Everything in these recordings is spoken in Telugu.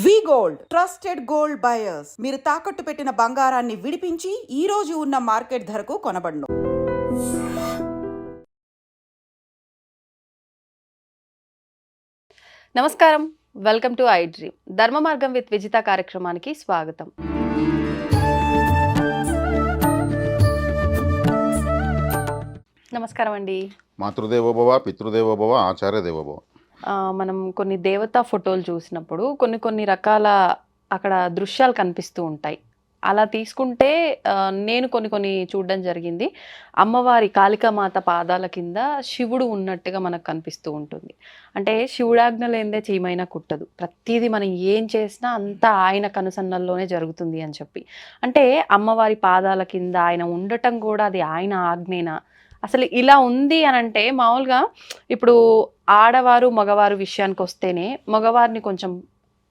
వి గోల్డ్ ట్రస్టెడ్ గోల్డ్ బయర్స్. మీరు తాకట్టు పెట్టిన బంగారాన్ని విడిపించి ఈ రోజు ఉన్న మార్కెట్ ధరకు కొనబడును. నమస్కారం, వెల్కమ్ టు ఐ డ్రీమ్. ధర్మ మార్గం విత్ విజిత కార్యక్రమానికి స్వాగతం. నమస్కారం అండి. మాతృదేవోభవ, పితృదేవోభవ, ఆచార్య దేవోభవ. మనం కొన్ని దేవతా ఫోటోలు చూసినప్పుడు కొన్ని రకాల అక్కడ దృశ్యాలు కనిపిస్తూ ఉంటాయి. అలా తీసుకుంటే నేను కొన్ని చూడడం జరిగింది. అమ్మవారి కాళికామాత పాదాల కింద శివుడు ఉన్నట్టుగా మనకు కనిపిస్తూ ఉంటుంది. అంటే శివుడాజ్ఞ లేనిదే చీమైనా కుట్టదు, ప్రతిదీ మనం ఏం చేసినా అంతా ఆయన కనుసన్నల్లోనే జరుగుతుంది అని చెప్పి. అంటే అమ్మవారి పాదాల కింద ఆయన ఉండటం కూడా అది ఆయన ఆజ్ఞేనా? అసలు ఇలా ఉంది అని అంటే మామూలుగా ఇప్పుడు ఆడవారు మగవారు విషయానికి వస్తేనే మగవారిని కొంచెం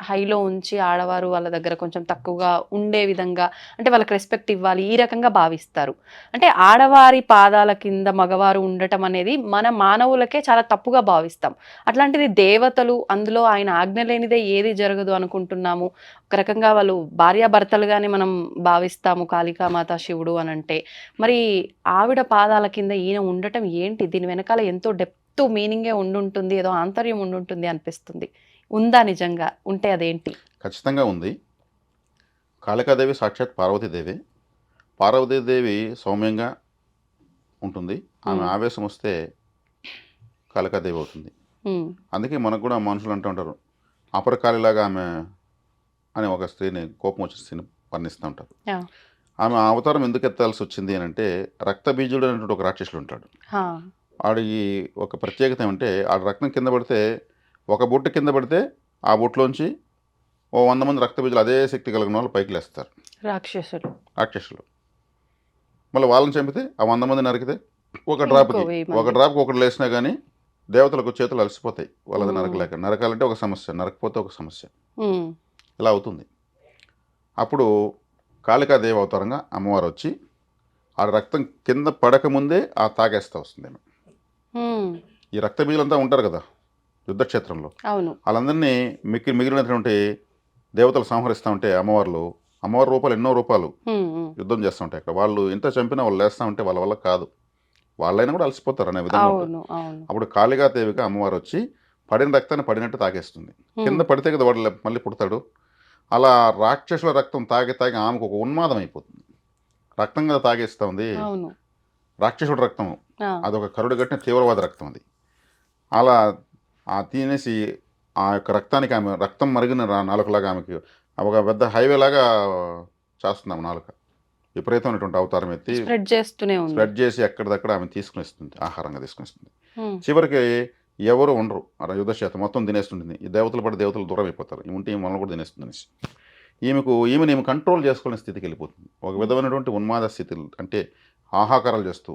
హైలో ఉంచి ఆడవారు వాళ్ళ దగ్గర కొంచెం తక్కువగా ఉండే విధంగా, అంటే వాళ్ళకి రెస్పెక్ట్ ఇవ్వాలి, ఈ రకంగా భావిస్తారు. అంటే ఆడవారి పాదాల కింద మగవారు ఉండటం అనేది మన మానవులకే చాలా తప్పుగా భావిస్తాం. అట్లాంటిది దేవతలు, అందులో ఆయన ఆజ్ఞ లేనిదే ఏది జరగదు అనుకుంటున్నాము. ఒక రకంగా వాళ్ళు భార్యాభర్తలుగానే మనం భావిస్తాము కాళికామాత, శివుడు అని అంటే. మరి ఆవిడ పాదాల కింద ఈయన ఉండటం ఏంటి? దీని వెనకాల ఎంతో డెప్త్ మీనింగే ఉండుంటుంది, ఏదో ఆంతర్యం ఉండుంటుంది అనిపిస్తుంది. ఉందా? నిజంగా ఉంటే అదేంటి? ఖచ్చితంగా ఉంది. కాళికాదేవి సాక్షాత్ పార్వతీదేవి. పార్వతీదేవి సౌమ్యంగా ఉంటుంది. ఆమె ఆవేశం వస్తే కాళికాదేవి అవుతుంది. అందుకే మనకు కూడా మనుషులు అంటూ ఉంటారు, అపరకాళిలాగా ఆమె అని ఒక స్త్రీని కోపం వచ్చే స్త్రీని వర్ణిస్తూ ఉంటారు. ఆమె అవతారం ఎందుకు ఎత్తాల్సి వచ్చింది అని అంటే, రక్తబీజుడు అనేటువంటి ఒక రాక్షసుడు ఉంటాడు. ఆడికి ఒక ప్రత్యేకత ఏమంటే, ఆడ రక్తం కింద పడితే, ఒక బొట్టు కింద పడితే ఆ బొట్టులోంచి 100 మంది రక్తబీజులు అదే శక్తి కలిగిన వాళ్ళు పైకి లేస్తారు, రాక్షసులు. మళ్ళీ వాళ్ళని చంపితే ఆ 100 మంది నరికితే ఒక డ్రాప్కి ఒకటి లేసినా కానీ దేవతలకు చేతులు అలసిపోతాయి వాళ్ళది నరకలేక. నరకాలంటే ఒక సమస్య, నరకపోతే ఒక సమస్య, ఇలా అవుతుంది. అప్పుడు కాళికాదేవి అవతారంగా అమ్మవారు వచ్చి ఆ రక్తం కింద పడకముందే ఆ తాగేస్తా వస్తుంది. ఈ రక్తబీజులంతా ఉంటారు కదా యుద్ధక్షేత్రంలో, వాళ్ళందరినీ మిగిలినటువంటి దేవతలు సంహరిస్తూ ఉంటే అమ్మవారి రూపాలు ఎన్నో రూపాలు యుద్ధం చేస్తూ ఉంటాయి. అక్కడ వాళ్ళు ఎంత చంపినా వాళ్ళు లేస్తూ ఉంటే వాళ్ళ వల్ల కాదు, వాళ్ళైనా కూడా అలసిపోతారు అనే విధంగా. అప్పుడు కాళికాదేవిగా అమ్మవారు వచ్చి పడిన రక్తాన్ని పడినట్టు తాగేస్తుంది. కింద పడితే కదా వాడు మళ్ళీ పుడతాడు. అలా రాక్షసుల రక్తం తాగి ఆమెకు ఒక ఉన్మాదం అయిపోతుంది. రక్తం కదా తాగేస్తూ ఉంది, రాక్షసుడి రక్తం, అదొక కరుడు కట్టిన తీవ్రవాద రక్తం అది. అలా తినేసి ఆ యొక్క రక్తానికి ఆమె రక్తం మరిగిన నాలుకలాగా ఆమెకి ఒక పెద్ద హైవే లాగా చేస్తున్నాము. నాలుక విపరీతమైనటువంటి అవతారం ఎత్తి స్ప్రెడ్ చేసి ఎక్కడిదక్కడ ఆమె తీసుకునిస్తుంది, ఆహారంగా తీసుకునిస్తుంది. చివరికి ఎవరు ఉండరు, ఆ యుద్ధక్షేత్రం మొత్తం తినేస్తుంటుంది. ఈ దేవతలు పడి దేవతలు దూరం అయిపోతారు, ఉంటే మనల్ని కూడా తినేస్తుంది అనేసి ఈమె కంట్రోల్ చేసుకోలేని స్థితికి వెళ్ళిపోతుంది. ఒక విధమైనటువంటి ఉన్మాద స్థితి, అంటే ఆహాకారాలు చేస్తూ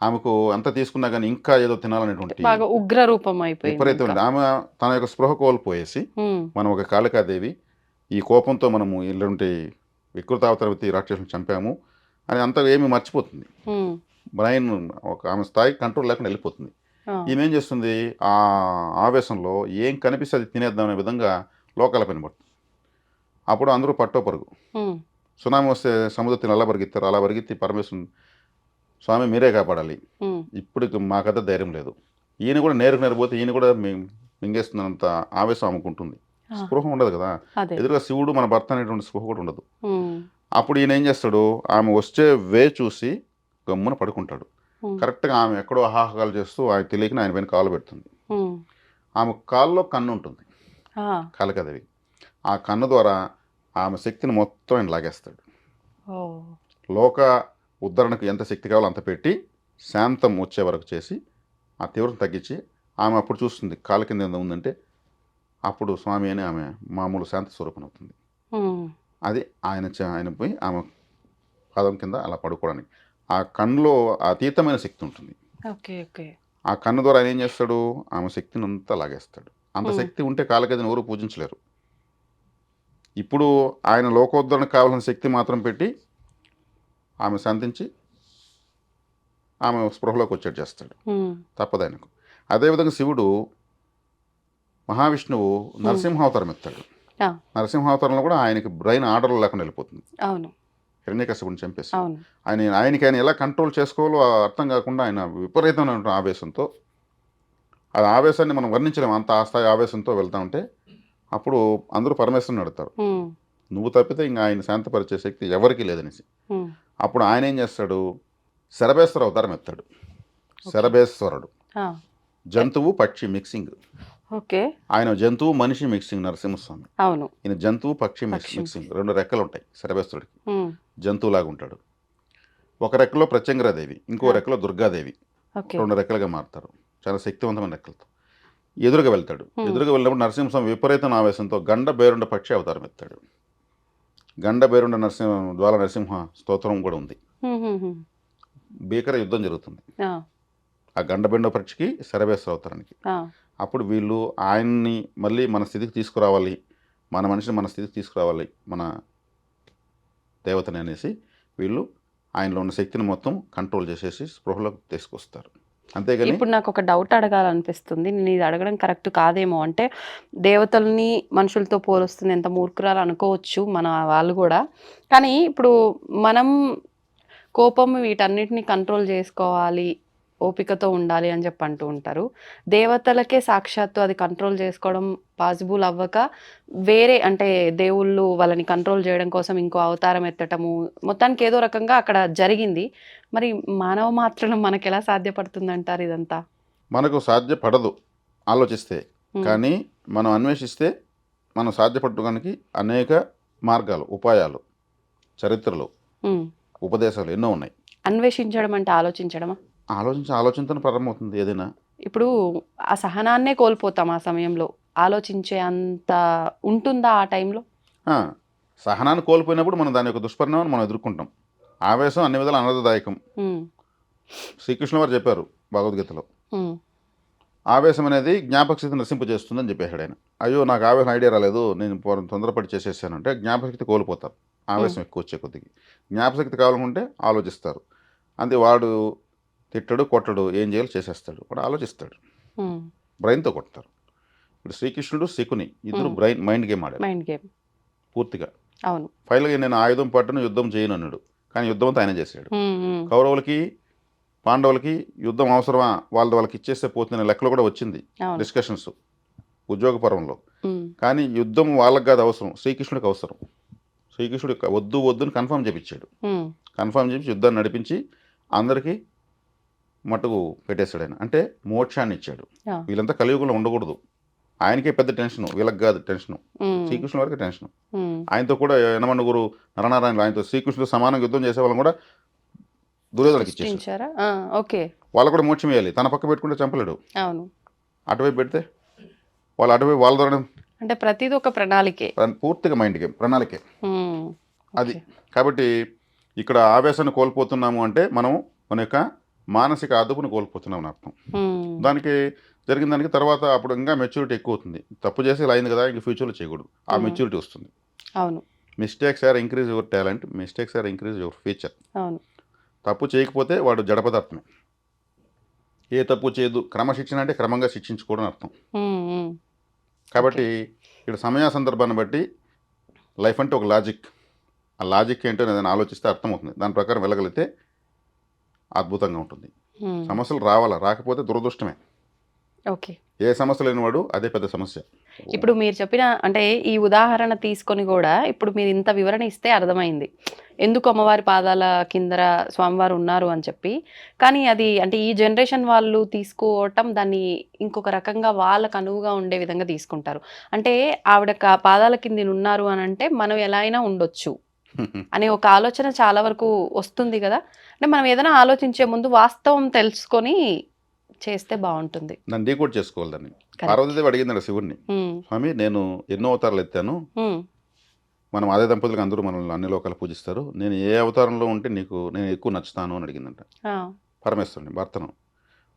ఆమెకు ఎంత తీసుకున్నా కానీ ఇంకా ఏదో తినాలనేటువంటి ఉగ్ర రూపం విపరీతం. ఆమె తన యొక్క స్పృహ కోల్పోయేసి, మనం ఒక కాళికాదేవి ఈ కోపంతో మనము ఇలాంటి వికృతావతారవతి రాక్షసులను చంపాము అని అంతా ఏమి మర్చిపోతుంది. బ్రెయిన్ ఒక ఆమె స్థాయి కంట్రోల్ లేకుండా వెళ్ళిపోతుంది. ఈమె ఏం చేస్తుంది, ఆ ఆవేశంలో ఏం కనిపిస్తే అది తినేద్దాం అనే విధంగా లోకాల పని పడుతుంది. అప్పుడు అందరూ పట్టో పరుగు, సునామీ వస్తే సముద్రത്തിന് అలా పరిగెత్తారు. అలా పరిగెత్తి పరమేశ్వరుని, స్వామి మీరే కాపాడాలి, ఇప్పుడు మాకైతే ధైర్యం లేదు, ఈయన కూడా నేరుపోతే ఈయన కూడా మింగేస్తున్నంత ఆవేశం అమ్ముకుంటుంది. స్పృహ ఉండదు కదా, ఎదురుగా శివుడు మన భర్త అనేటువంటి స్పృహ కూడా ఉండదు. అప్పుడు ఈయన ఏం చేస్తాడు, ఆమె వచ్చే చూసి గమ్మున పడుకుంటాడు. కరెక్ట్గా ఆమె ఎక్కడో ఆహాకాలు చేస్తూ ఆయన తెలియక ఆయన పైన కాలు పెడుతుంది. ఆమె కాల్లో కన్ను ఉంటుంది కాళికాదేవి. ఆ కన్ను ద్వారా ఆమె శక్తిని మొత్తం ఆయన లాగేస్తాడు. లోక ఉద్ధరణకు ఎంత శక్తి కావాలో అంత పెట్టి శాంతం వచ్చే వరకు చేసి ఆ తీవ్రత తగ్గించి ఆమె అప్పుడు చూస్తుంది కాళ్ళ కింద ఎంత ఉందంటే, అప్పుడు స్వామి అని ఆమె మామూలు శాంత స్వరూపం అవుతుంది. అది ఆయన పోయి ఆమె పాదం కింద అలా పడుకోవడానికి ఆ కన్నులో అతీతమైన శక్తి ఉంటుంది. ఆ కన్ను ద్వారా ఆయన ఏం చేస్తాడు, ఆమె శక్తిని అంతా లాగేస్తాడు. అంత శక్తి ఉంటే కాళికాదేవిని ఎవరు పూజించలేరు. ఇప్పుడు ఆయన లోకోద్ధరణకు కావాల్సిన శక్తి మాత్రం పెట్టి ఆమె శాంతించి ఆమె స్పృహలోకి వచ్చేట్టు చేస్తాడు, తప్పదు ఆయనకు. అదేవిధంగా శివుడు మహావిష్ణువు నరసింహావతారం ఎత్తాడు. ఆ, నరసింహావతారంలో కూడా ఆయనకి బ్రెయిన్ ఆర్డర్ లేకుండా వెళ్ళిపోతుంది. అవును. హిరణ్యకశిపుని చంపేసి అవును. ఆయనకి ఆయన ఎలా కంట్రోల్ చేసుకోవాలో అర్థం కాకుండా ఆయన విపరీతమైన ఆవేశంతో, ఆ ఆవేశాన్ని మనం వర్ణించలేము, అంత ఆ స్థాయి ఆవేశంతో వెళ్తా ఉంటే అప్పుడు అందరూ పరమేశ్వరుని అడుగుతారు, ఉమ్, నువ్వు తప్పితే ఇంకా ఆయన శాంతపరిచే శక్తి ఎవరికీ లేదనేసి. ఉమ్, అప్పుడు ఆయన ఏం చేస్తాడు, శరభేశ్వర అవతారం ఎత్తాడు. శరభేశ్వరుడు ఆ, జంతువు పక్షి మిక్సింగ్. ఓకే. ఆయన జంతువు మనిషి మిక్సింగ్ నరసింహస్వామి. అవును. ఈయన జంతువు పక్షి పక్షి. మిక్సింగ్. 2 రెక్కలు ఉంటాయి శరభేశ్వరుడికి. ఉమ్, జంతువులాగా ఉంటాడు. ఒక రెక్కలో ప్రత్యంగరాదేవి, ఇంకో రెక్కలో దుర్గాదేవి. ఓకే. 2 రెక్కలుగా మారుతారు, చాలా శక్తివంతమైన రెక్కలతో. ఎదురుగా వెళ్తాడు. ఎదురుగా వెళ్ళినప్పుడు నరసింహస్వామి విపరీతమైన ఆవేశంతో గండ బేరుండ పక్షి అవతారం ఎత్తాడు. గండ బేరుండ జ్వాల నరసింహ స్తోత్రం కూడా ఉంది. ఉమ్, ఉమ్, ఉమ్, భీకర యుద్ధం జరుగుతుంది ఆ, ఆ గండ బేరుండ పక్షికి శరభేశ్వర అవతారానికి. ఆ, అప్పుడు వీళ్ళు ఆయన్ని మళ్ళీ మన స్థితికి తీసుకురావాలి, మన మనిషిని మన స్థితికి తీసుకురావాలి, మన దేవతని అనేసి వీళ్ళు ఆయనలో ఉన్న శక్తిని మొత్తం కంట్రోల్ చేసేసి స్పృహలోకి తీసుకొస్తారు. అంతేగాని ఇప్పుడు నాకు ఒక డౌట్ అడగాలనిపిస్తుంది. నేను ఇది అడగడం కరెక్ట్ కాదేమో. అంటే దేవతల్ని మనుషులతో పోలుస్తుంది, ఎంత మూర్ఖురాలు అనుకోవచ్చు మన వాళ్ళు కూడా. కానీ ఇప్పుడు మనం కోపం వీటన్నిటిని కంట్రోల్ చేసుకోవాలి, ఓపికతో ఉండాలి అని చెప్పి అంటూ ఉంటారు. దేవతలకే సాక్షాత్తు అది కంట్రోల్ చేసుకోవడం పాసిబుల్ అవ్వక వేరే అంటే దేవుళ్ళు వాళ్ళని కంట్రోల్ చేయడం కోసం ఇంకో అవతారం ఎత్తటము మొత్తానికి ఏదో రకంగా అక్కడ జరిగింది. మరి మానవ మాత్రం మనకి ఎలా సాధ్యపడుతుంది అంటారు ఇదంతా? మనకు సాధ్యపడదు ఆలోచిస్తే, ఉమ్, కానీ మనం అన్వేషిస్తే మనం సాధ్యపడడానికి అనేక మార్గాలు, ఉపాయాలు, చరిత్రలు, ఉమ్. ఉపదేశాలు ఎన్నో ఉన్నాయి. అన్వేషించడం అంటే ఆలోచించడమా? ఆలోచనతో ప్రారంభమవుతుంది ఏదైనా. ఇప్పుడు ఆ సహనాన్నే కోల్పోతాం ఆ సమయంలో. ఆలోచించే అంత ఉంటుందా ఆ టైంలో? ఆ, సహనాన్ని కోల్పోయినప్పుడు మనం దాని యొక్క దుష్పరిణామాన్ని మనం ఎదుర్కొంటాం. ఆవేశం అన్ని విధాలు అనర్థదాయకం. ఉమ్, శ్రీకృష్ణ వారు చెప్పారు భగవద్గీతలో, ఉమ్, ఆవేశం అనేది జ్ఞాపక శక్తిని నశింపజేస్తుందని చెప్పేశాడు ఆయన. అయ్యో నాకు ఆవేశం ఐడియా రాలేదు, నేను తొందరపడి చేసేసాను అంటే జ్ఞాపక శక్తి కోల్పోతారు. ఆవేశం ఎక్కువ వచ్చే కొద్దికి జ్ఞాపశక్తి కావాలనుకుంటే ఆలోచిస్తారు. అంతే, వాడు తిట్టడు కొట్టడు, ఏం చేయాలో చేసేస్తాడు, వాడు ఆలోచిస్తాడు, ఉమ్. బ్రెయిన్తో కొడతారు. ఇప్పుడు శ్రీకృష్ణుడు శకుని ఇద్దరు మైండ్ గేమ్ ఆడారు మైండ్ గేమ్. పూర్తిగా. అవును. ఫైనల్గా నేను ఆయుధం పట్టును యుద్ధం చేయను అన్నాడు, కానీ యుద్ధం అంతా ఆయన చేశాడు. ఉమ్, ఉమ్, కౌరవులకి పాండవులకి యుద్ధం అవసరమా, వాళ్ళకి ఇచ్చేస్తే పోతున్న లెక్కలు కూడా వచ్చింది అవును. డిస్కషన్స్ ఉద్యోగ పర్వంలో. ఉమ్, కానీ యుద్ధం వాళ్ళకి కాదు అవసరం, శ్రీకృష్ణుడికి అవసరం. శ్రీకృష్ణుడు వద్దుని కన్ఫర్మ్ చేయించాడు. ఉమ్, కన్ఫర్మ్ చేసి యుద్ధాన్ని నడిపించి అందరికీ మట్టుకు పెట్టేశాడు ఆయన. అంటే మోక్షాన్ని ఇచ్చాడు. ఆ. వీళ్ళంతా కలియుగంలో ఉండకూడదు, ఆయనకే పెద్ద టెన్షన్, వీళ్ళకి కాదు టెన్షన్, ఉమ్, శ్రీకృష్ణుడి వరకు టెన్షన్. ఉమ్. ఆయనతో కూడా యనమనుగురు నరనారాయణులు ఆయనతో శ్రీకృష్ణుడు సమానంగా యుద్ధం చేసే వాళ్ళని కూడా దుర్యోధనకి ఇచ్చేసాడు. సృష్టించారా? ఆ, ఓకే. వాళ్ళు కూడా మోక్షం వేయాలి, తన పక్క పెట్టుకుంటే చంపలేడు. అవును. అటువైపు పెడితే వాళ్ళు అటువైపు వాళ్ళ ద్వారా అంటే ప్రతిదీ ఒక ప్రణాళికే. పూర్తిగా మైండ్ గేమ్, ప్రణాళికే ఉమ్, అది. ఓకే. కాబట్టి ఇక్కడ ఆవేశాన్ని కోల్పోతున్నాము అంటే మనం మన యొక్క మానసిక అదుపును కోల్పోతున్నాం అని అర్థం. ఉమ్, దానికి జరిగిన దానికి తర్వాత అప్పుడు ఇంకా మెచ్యూరిటీ ఎక్కువ అవుతుంది. తప్పు చేసి ఇలా అయింది కదా, ఇంక ఫ్యూచర్లో చేయకూడదు, ఆ మెచ్యూరిటీ వస్తుంది. అవును. Mistakes are increase your talent, mistakes are increase your future. అవును. తప్పు చేయకపోతే వాడు జడపదార్థమే. ఏ తప్పు చేయదు, క్రమశిక్షణ అంటే క్రమంగా శిక్షించుకోవడం అర్థం. ఉమ్, ఉమ్, కాబట్టి ఇక్కడ సమయ సందర్భాన్ని బట్టి లైఫ్ అంటే ఒక లాజిక్, ఆ లాజిక్ ఏంటో ఏదైనా ఆలోచిస్తే అర్థమవుతుంది, దాని ప్రకారం వెళ్ళగలిగితే అద్భుతంగా ఉంటుంది. ఉమ్, సమస్యలు రావాలా, రాకపోతే దురదృష్టమే. ఓకే. ఏ సమస్య లేనివాడు అదే పెద్ద సమస్య. ఇప్పుడు మీరు చెప్పిన అంటే ఈ ఉదాహరణ తీసుకొని కూడా ఇప్పుడు మీరు ఇంత వివరణ ఇస్తే అర్థమైంది ఎందుకు అమ్మవారి పాదాల కిందర స్వామివారు ఉన్నారు అని చెప్పి. కానీ అది అంటే ఈ జనరేషన్ వాళ్ళు తీసుకోవటం దాన్ని ఇంకొక రకంగా వాళ్ళకు అనువుగా ఉండే విధంగా తీసుకుంటారు. అంటే ఆవిడ పాదాల కింద ఉన్నారు అని అంటే మనం ఎలా అయినా ఉండొచ్చు అనే ఒక ఆలోచన చాలా వరకు వస్తుంది కదా. అంటే మనం ఏదైనా ఆలోచించే ముందు వాస్తవం తెలుసుకొని చేస్తే బాగుంటుంది. నన్ను డీకోడ్ చేసుకోవాలి దాన్ని. Correct. పార్వతీదేవి అడిగిందండి శివుడిని, ఉమ్, స్వామి నేను ఎన్నో అవతారాలు ఎత్తాను, ఉమ్, మనం అదే దంపతులకు అందరూ మనల్ని అన్ని లోకాలు పూజిస్తారు, నేను ఏ అవతారంలో ఉంటే నేను ఎక్కువ నచ్చుతాను అని అడిగిందంట. ఆ, పరమేశ్వరుని భర్తను.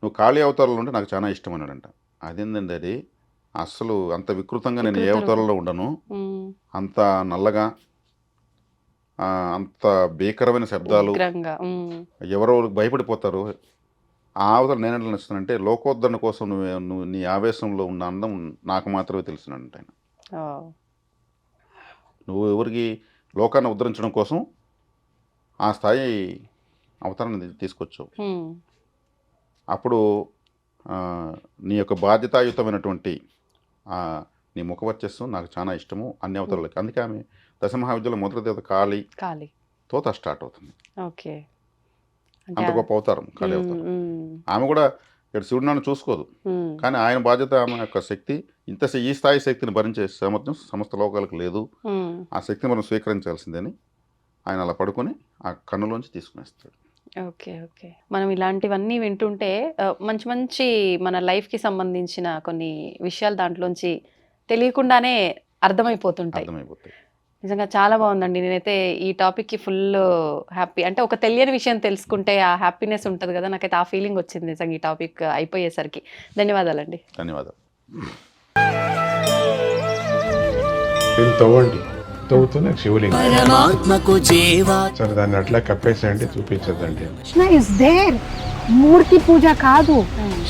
నువ్వు కాళీ అవతారంలో ఉంటే నాకు చాలా ఇష్టం అన్నాడంట. అదేందండి అది, అసలు అంత వికృతంగా నేను ఏ వికృత అవతారంలో ఉండను, ఉమ్, అంత నల్లగా అంత భీకరమైన శబ్దాలు, ఉగ్రంగా, ఉమ్, ఎవరో భయపడిపోతారు, ఆ అవతల నేను ఎట్లా నచ్చుతానంటే లోకోద్ధరణ కోసం నువ్వు నీ ఆవేశంలో ఉన్న అందం నాకు మాత్రమే తెలుసునంట ఆయన. ఆ, నువ్వు ఎవరికి లోకాన్ని ఉద్ధరించడం కోసం ఆ స్థాయి అవతారాన్ని తీసుకొచ్చావు. హ్మ్. అప్పుడు నీ యొక్క బాధ్యతాయుతమైనటువంటి నీ ముఖవర్చస్సు నాకు చాలా ఇష్టము అన్ని అవతారాలకి. అందుకే ఆమె దశమహావిద్యలో మొదటి దేవత కాళీతో ఖాళీ. స్టార్ట్ అవుతుంది. ఓకే. అంత గొప్ప అవతారం కాళీ అవతారం. హ్మ్. ఆమె కూడా ఇక్కడ శివుడు నన్ను చూసుకోదు, హ్మ్. కానీ ఆయన బాధ్యత, ఆమె యొక్క శక్తి ఈ స్థాయి శక్తిని భరించే సామర్థ్యం సమస్త లోకాలకు లేదు. హ్మ్. ఆ శక్తిని మనం స్వీకరించాల్సిందని ఆయన అలా పడుకొని ఆ కన్నులోంచి తీసుకునేస్తాడు. ఓకే. ఓకే. మనం ఇలాంటివన్నీ వింటుంటే మంచి మంచి మన లైఫ్‌కి సంబంధించిన కొన్ని విషయాలు దాంట్లోంచి తెలియకుండానే అర్థమైపోతుంటాయి. అర్థమైపోతాయి. నిజంగా చాలా బాగుందండి. నేనైతే ఈ టాపిక్‌కి ఫుల్ హ్యాపీ. అంటే ఒక తెలియని విషయం తెలుసుకుంటే ఆ హ్యాపీనెస్ ఉంటది గదా! నాకైతే ఆ ఫీలింగ్ వచ్చింది నిజంగా ఈ టాపిక్ అయిపోయేసరికి. ధన్యవాదాలండి. ధన్యవాదాలు. దీన్ని తవ్వండి, తవ్వుతూనే శివలింగం. పరమాత్మకు జీవా సరే దాన్ని అట్లా కప్పేసేయండి, చూపించదండి. Krishna is there. మూర్తి పూజ కాదు,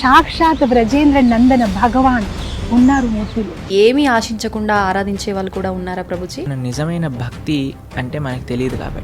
సాక్షాత్ బ్రజేంద్ర నందన భగవాన్ ఉన్నారు మూర్తిలో. ఏమీ ఆశించకుండా ఆరాధించే వాళ్ళు కూడా ఉన్నారా ప్రభుజీ? నిజమైన భక్తి అంటే మనకు తెలియదు కాబట్టి